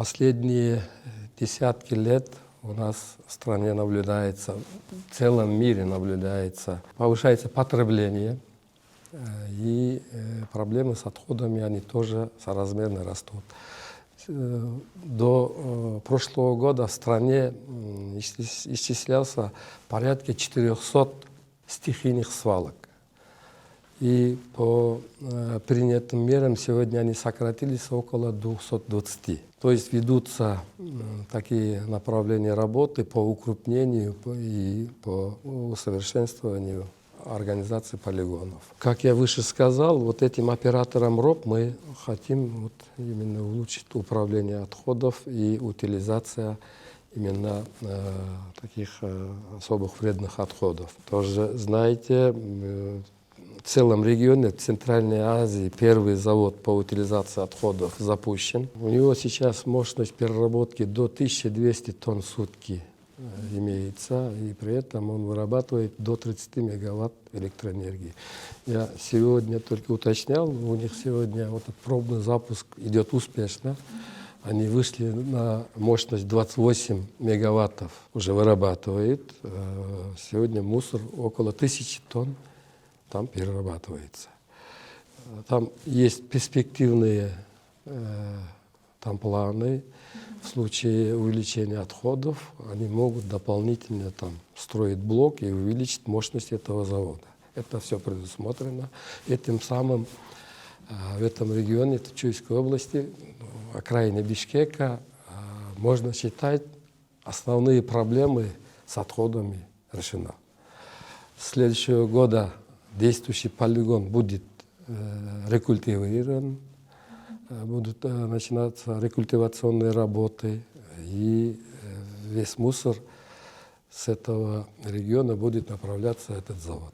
Последние десятки лет у нас в стране наблюдается, в целом мире наблюдается, повышается потребление, и проблемы с отходами, они тоже соразмерно растут. До прошлого года в стране исчислялся порядка 400 стихийных свалок. И по принятым мерам сегодня они сократились около 220. То есть ведутся такие направления работы по укрупнению и по усовершенствованию организации полигонов. Как я выше сказал, вот этим оператором РОП мы хотим именно улучшить управление отходов и утилизация именно таких особых вредных отходов. Тоже знаете, в целом регионе, в Центральной Азии, первый завод по утилизации отходов запущен. У него сейчас мощность переработки до 1200 тонн в сутки имеется, и при этом он вырабатывает до 30 мегаватт электроэнергии. Я сегодня только уточнял, у них сегодня вот этот пробный запуск идет успешно. Они вышли на мощность 28 мегаваттов, уже вырабатывает. Сегодня мусор около 1000 тонн там перерабатывается. Там есть перспективные там планы. В случае увеличения отходов они могут дополнительно там строить блок и увеличить мощность этого завода. Это все предусмотрено. И тем самым в этом регионе, в Чуйской области, окраине Бишкека, можно считать, основные проблемы с отходами решены. С следующего года действующий полигон будет рекультивирован, будут начинаться рекультивационные работы, и весь мусор с этого региона будет направляться в этот завод.